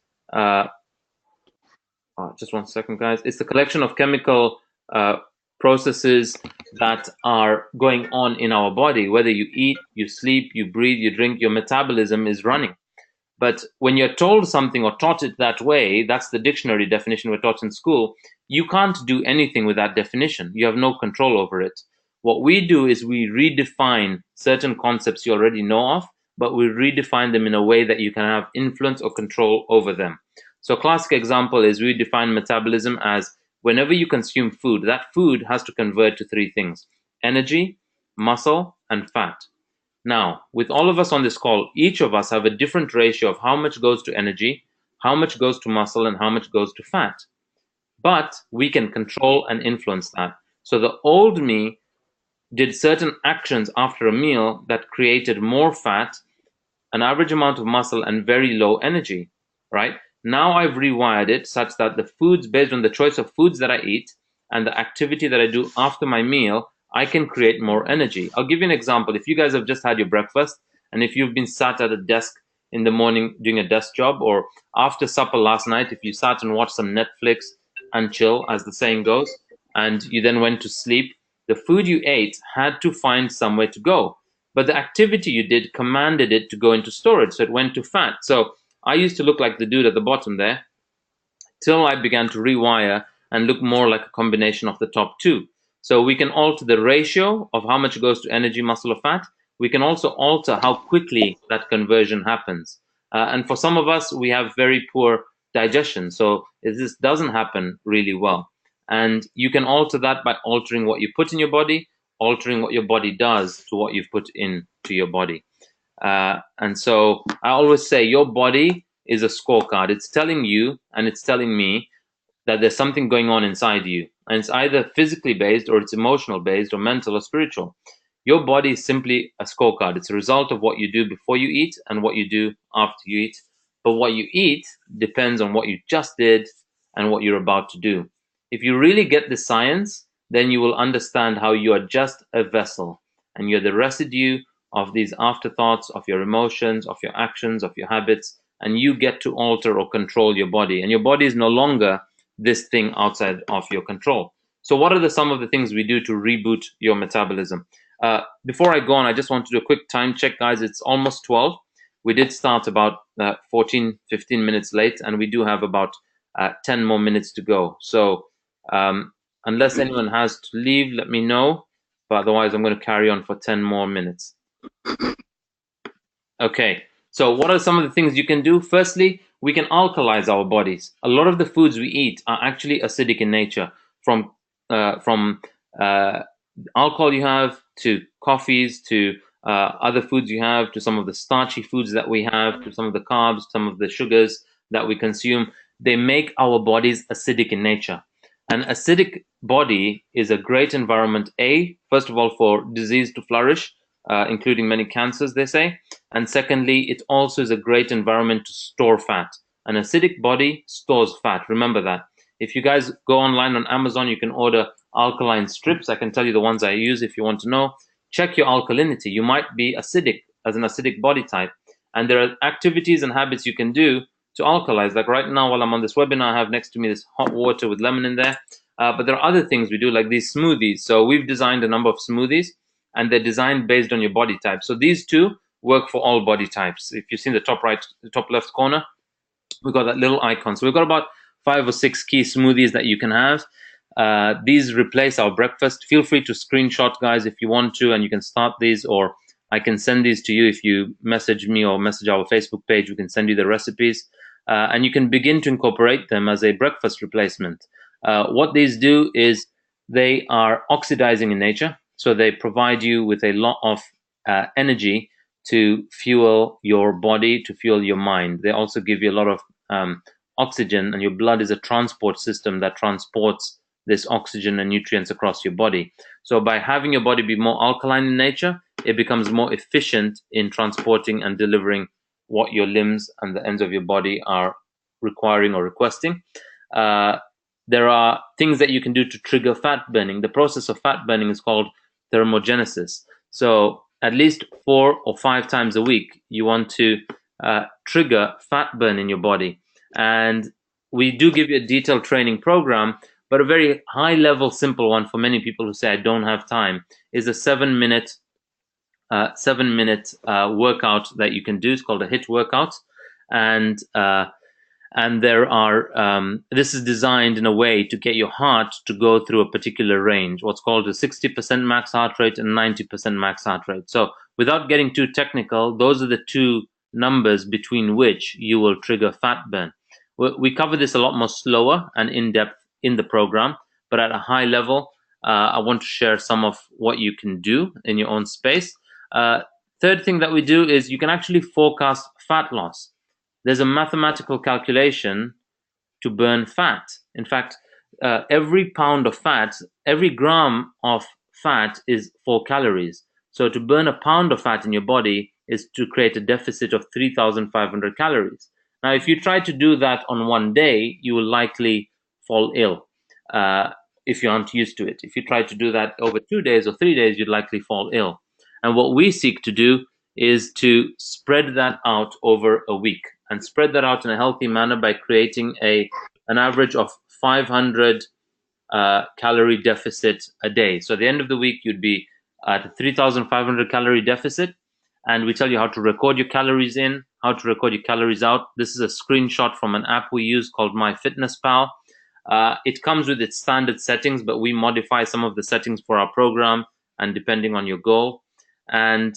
Just one second, guys. It's the collection of chemical processes that are going on in our body. Whether you eat, you sleep, you breathe, you drink, your metabolism is running. But when you're told something or taught it that way, that's the dictionary definition we're taught in school, you can't do anything with that definition. You have no control over it. What we do is we redefine certain concepts you already know of, but we redefine them in a way that you can have influence or control over them. So a classic example is we define metabolism as whenever you consume food, that food has to convert to three things: energy, muscle, and fat. Now, with all of us on this call, each of us have a different ratio of how much goes to energy, how much goes to muscle, and how much goes to fat. But we can control and influence that. So the old me did certain actions after a meal that created more fat, an average amount of muscle, and very low energy, right? Now I've rewired it such that the foods, based on the choice of foods that I eat and the activity that I do after my meal, I can create more energy. I'll give you an example. If you guys have just had your breakfast, and if you've been sat at a desk in the morning doing a desk job, or after supper last night, if you sat and watched some Netflix and chill, as the saying goes, and you then went to sleep, the food you ate had to find somewhere to go. But the activity you did commanded it to go into storage, so it went to fat. So I used to look like the dude at the bottom there, till I began to rewire and look more like a combination of the top two. So we can alter the ratio of how much goes to energy, muscle, or fat. We can also alter how quickly that conversion happens. And for some of us, we have very poor digestion. So this doesn't happen really well. And you can alter that by altering what you put in your body, altering what your body does to what you've put into your body. And so I always say your body is a scorecard. It's telling you and it's telling me that there's something going on inside you. And it's either physically based or it's emotional based or mental or spiritual. Your body is simply a scorecard. It's a result of what you do before you eat and what you do after you eat. But what you eat depends on what you just did and what you're about to do. If you really get the science, then you will understand how you are just a vessel and you're the residue of these afterthoughts, of your emotions, of your actions, of your habits, and you get to alter or control your body. And your body is no longer this thing outside of your control. So what are some of the things we do to reboot your metabolism? Before I go on, I just want to do a quick time check, guys. It's almost 12. We did start about 14, 15 minutes late, and we do have about 10 more minutes to go. So unless anyone has to leave, let me know. But otherwise, I'm going to carry on for 10 more minutes. Okay, so what are some of the things you can do? Firstly, we can alkalize our bodies. A lot of the foods we eat are actually acidic in nature, from alcohol you have, to coffees, to other foods you have, to some of the starchy foods that we have, to some of the carbs, some of the sugars that we consume. They make our bodies acidic in nature. An acidic body is a great environment, first of all, for disease to flourish, including many cancers, they say. And secondly, it also is a great environment to store fat. An acidic body stores fat. Remember that. If you guys go online on Amazon, you can order alkaline strips. I can tell you the ones I use if you want to know. Check your alkalinity. You might be acidic as an acidic body type. And there are activities and habits you can do to alkalize. Like right now, while I'm on this webinar, I have next to me this hot water with lemon in there. But there are other things we do, like these smoothies. So we've designed a number of smoothies, and they're designed based on your body type. So these two work for all body types. If you see the top right, the top left corner, we've got that little icon. So we've got about 5 or 6 key smoothies that you can have. These replace our breakfast. Feel free to screenshot, guys, if you want to, and you can start these, or I can send these to you if you message me or message our Facebook page. We can send you the recipes, and you can begin to incorporate them as a breakfast replacement. What these do is they are oxidizing in nature, so they provide you with a lot of energy to fuel your body, to fuel your mind. They also give you a lot of oxygen, and your blood is a transport system that transports this oxygen and nutrients across your body. So by having your body be more alkaline in nature, it becomes more efficient in transporting and delivering what your limbs and the ends of your body are requiring or requesting. There are things that you can do to trigger fat burning. The process of fat burning is called thermogenesis. So at least 4 or 5 times a week, you want to trigger fat burn in your body. And we do give you a detailed training program, but a very high level, simple one for many people who say, I don't have time, is a 7-minute workout that you can do. It's called a HIIT workout. And there are, this is designed in a way to get your heart to go through a particular range, what's called a 60% max heart rate and 90% max heart rate. So without getting too technical, those are the two numbers between which you will trigger fat burn. We cover this a lot more slower and in depth in the program, but at a high level, I want to share some of what you can do in your own space. Third thing that we do is you can actually forecast fat loss. There's a mathematical calculation to burn fat. In fact, every pound of fat, every gram of fat is 4 calories. So to burn a pound of fat in your body is to create a deficit of 3,500 calories. Now, if you try to do that on one day, you will likely fall ill if you aren't used to it. If you try to do that over 2 days or 3 days, you'd likely fall ill. And what we seek to do is to spread that out over a week, and spread that out in a healthy manner by creating an average of 500 calorie deficit a day. So at the end of the week, you'd be at a 3,500 calorie deficit, and we tell you how to record your calories in, how to record your calories out. This is a screenshot from an app we use called MyFitnessPal. It comes with its standard settings, but we modify some of the settings for our program and depending on your goal. And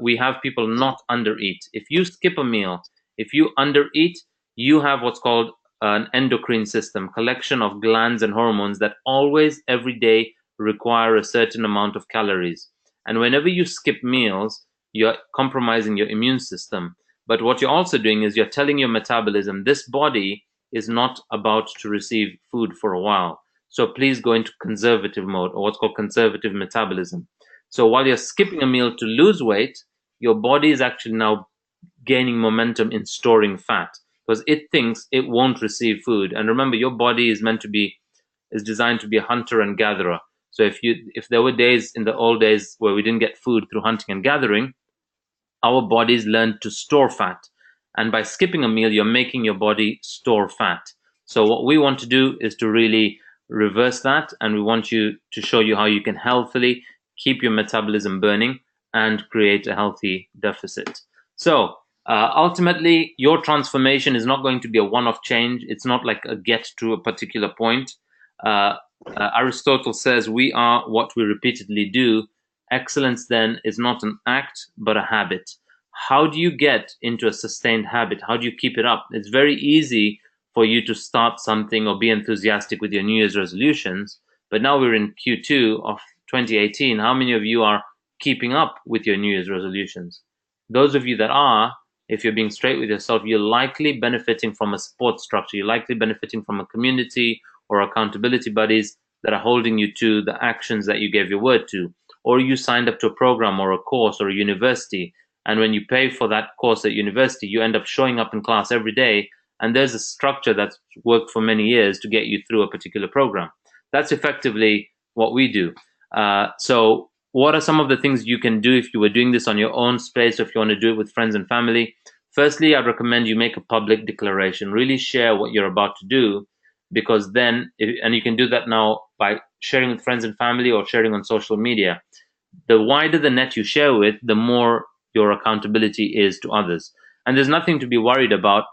we have people not undereat. If you skip a meal, if you undereat, you have what's called an endocrine system, collection of glands and hormones that always, every day, require a certain amount of calories. And whenever you skip meals, you're compromising your immune system. But what you're also doing is you're telling your metabolism, this body is not about to receive food for a while. So please go into conservative mode, or what's called conservative metabolism. So while you're skipping a meal to lose weight, your body is actually now gaining momentum in storing fat because it thinks it won't receive food. And remember, your body is designed to be a hunter and gatherer. So if there were days in the old days where we didn't get food through hunting and gathering, our bodies learned to store fat. And by skipping a meal, you're making your body store fat. So what we want to do is to really reverse that. And we want to show you how you can healthily keep your metabolism burning and create a healthy deficit. So ultimately, your transformation is not going to be a one-off change. It's not like a get to a particular point. Aristotle says we are what we repeatedly do. Excellence then is not an act, but a habit. How do you get into a sustained habit? How do you keep it up? It's very easy for you to start something or be enthusiastic with your New Year's resolutions. But now we're in Q2 of 2018. How many of you are keeping up with your New Year's resolutions? Those of you that are, if you're being straight with yourself, you're likely benefiting from a support structure. You're likely benefiting from a community or accountability buddies that are holding you to the actions that you gave your word to. Or you signed up to a program or a course or a university. And when you pay for that course at university, you end up showing up in class every day. And there's a structure that's worked for many years to get you through a particular program. That's effectively what we do. So what are some of the things you can do if you were doing this on your own space, or if you want to do it with friends and family? Firstly, I recommend you make a public declaration. Really share what you're about to do, because then, and you can do that now by sharing with friends and family or sharing on social media. The wider the net you share with, the more your accountability is to others. And there's nothing to be worried about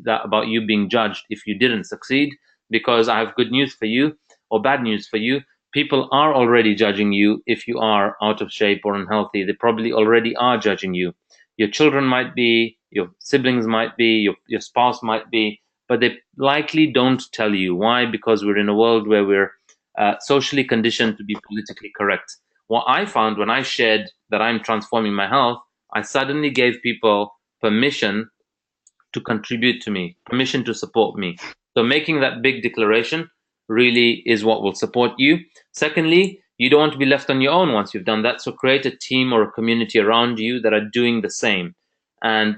about you being judged if you didn't succeed, because I have good news for you or bad news for you. People are already judging you if you are out of shape or unhealthy. They probably already are judging you. Your children might be, your siblings might be, your spouse might be, but they likely don't tell you. Why? Because we're in a world where we're socially conditioned to be politically correct. What I found when I shared that I'm transforming my health, I suddenly gave people permission to contribute to me, permission to support me. So making that big declaration really is what will support you. Secondly, you don't want to be left on your own once you've done that. So create a team or a community around you that are doing the same. And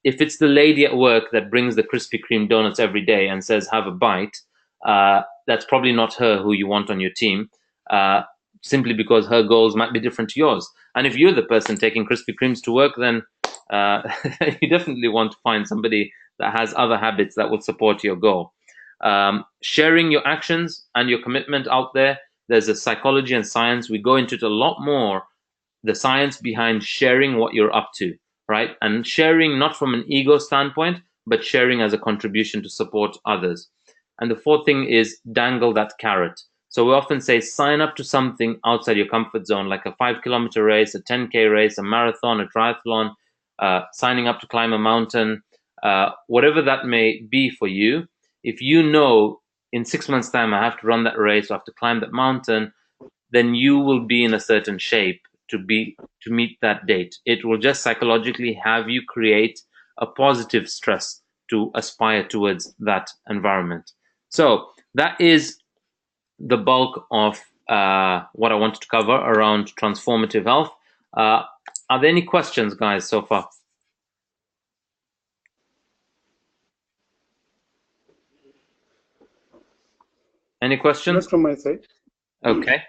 if it's the lady at work that brings the Krispy Kreme donuts every day and says, have a bite, that's probably not her who you want on your team, simply because her goals might be different to yours. And if you're the person taking Krispy Kremes to work, then you definitely want to find somebody that has other habits that will support your goal. Sharing your actions and your commitment out there. There's a psychology and science. We go into it a lot more, the science behind sharing what you're up to, right? And sharing not from an ego standpoint, but sharing as a contribution to support others. And the fourth thing is dangle that carrot. So we often say sign up to something outside your comfort zone, like a 5-kilometer race, a 10K race, a marathon, a triathlon, signing up to climb a mountain, whatever that may be for you. If you know in 6 months' time I have to run that race, or I have to climb that mountain, then you will be in a certain shape to meet that date. It will just psychologically have you create a positive stress to aspire towards that environment. So that is the bulk of what I wanted to cover around transformative health. Are there any questions, guys, so far? Any questions? Not from my side. Okay.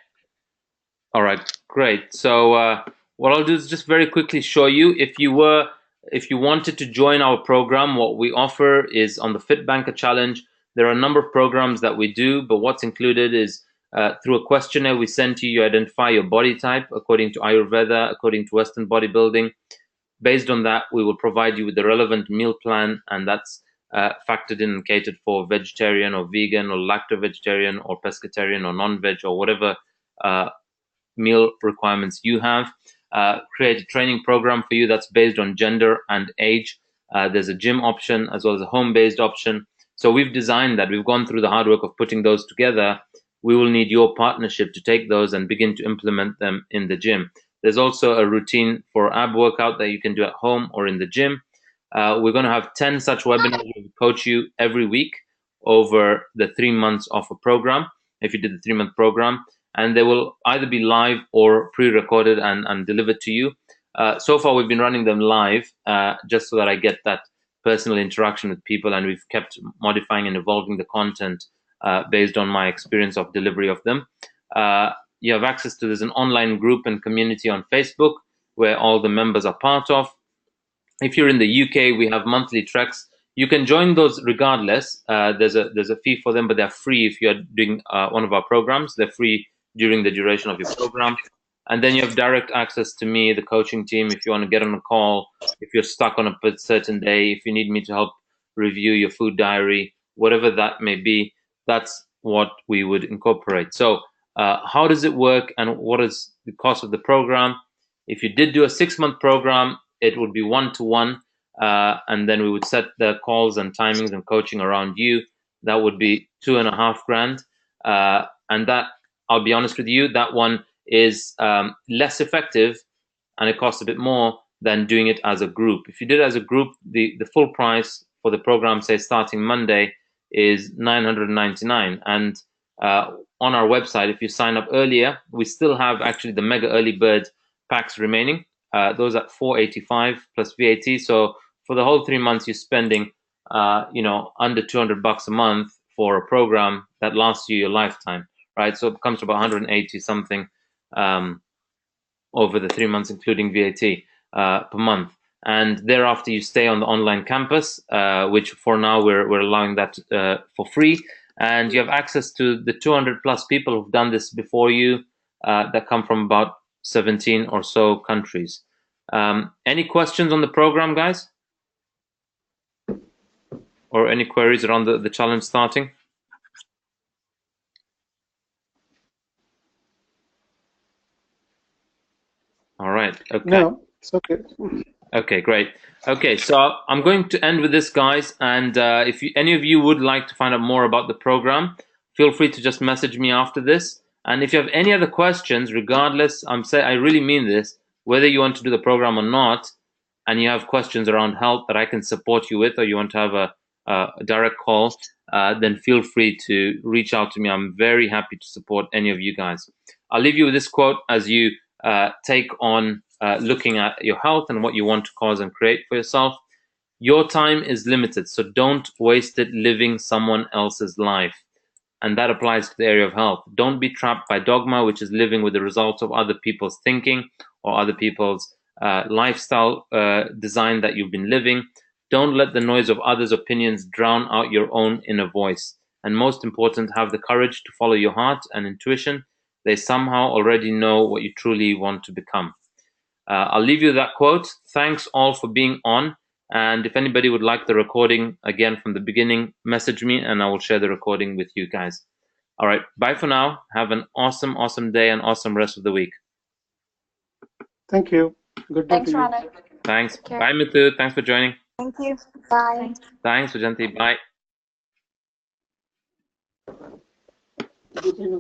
All right, great. So what I'll do is just very quickly show you, if you wanted to join our program, what we offer is on the FITBANKER challenge. There are a number of programs that we do, but what's included is through a questionnaire we send to you, you identify your body type according to Ayurveda, according to Western bodybuilding. Based on that, we will provide you with the relevant meal plan, and that's factored in and catered for vegetarian or vegan or lacto-vegetarian or pescatarian or non-veg or whatever meal requirements you have. Create a training program for you that's based on gender and age. There's a gym option as well as a home-based option. So we've designed that. We've gone through the hard work of putting those together. We will need your partnership to take those and begin to implement them in the gym. There's also a routine for ab workout that you can do at home or in the gym. We're going to have 10 such webinars where we coach you every week over the 3 months of a program, if you did the 3-month program. And they will either be live or pre-recorded and delivered to you. So far, we've been running them live just so that I get that personal interaction with people, and we've kept modifying and evolving the content based on my experience of delivery of them. You have access to, there's an online group and community on Facebook where all the members are part of. If you're in the UK, we have monthly treks. You can join those regardless. There's a fee for them, but they're free if you're doing one of our programs. They're free during the duration of your program. And then you have direct access to me, the coaching team, if you want to get on a call, if you're stuck on a certain day, if you need me to help review your food diary, whatever that may be, that's what we would incorporate. So how does it work and what is the cost of the program? If you did do a 6-month program, it would be 1-to-1, and then we would set the calls and timings and coaching around you. That would be $2,500. And that, I'll be honest with you, that one is less effective and it costs a bit more than doing it as a group. If you did it as a group, the full price for the program, say starting Monday, is $999. And on our website, if you sign up earlier, we still have actually the mega early bird packs remaining. Those at $485 plus VAT. So for the whole 3 months, you're spending under $200 a month for a program that lasts you your lifetime. Right, so it comes to about 180 something over the 3 months, including VAT per month. And thereafter, you stay on the online campus, which for now we're allowing that for free. And you have access to the 200 plus people who've done this before you, that come from about 17 or so countries. Any questions on the program, guys? Or any queries around the challenge starting? All right. Okay. No, it's okay. Okay, great. Okay, so I'm going to end with this, guys. And if any of you would like to find out more about the program, feel free to just message me after this. And if you have any other questions, regardless, I really mean this, whether you want to do the program or not, and you have questions around health that I can support you with, or you want to have a direct call, then feel free to reach out to me. I'm very happy to support any of you guys. I'll leave you with this quote as you take on looking at your health and what you want to cause and create for yourself. Your time is limited, so don't waste it living someone else's life. And that applies to the area of health. Don't be trapped by dogma, which is living with the results of other people's thinking or other people's lifestyle design that you've been living. Don't let the noise of others' opinions drown out your own inner voice. And most important, have the courage to follow your heart and intuition. They somehow already know what you truly want to become. I'll leave you that quote. Thanks all for being on. And if anybody would like the recording again from the beginning, message me and I will share the recording with you guys. All right. Bye for now. Have an awesome, awesome day and awesome rest of the week. Thank you. Good day. Thanks, Ronak. Thanks. Bye, Mithu. Thanks for joining. Thank you. Bye. Thanks, Vajanti. Bye.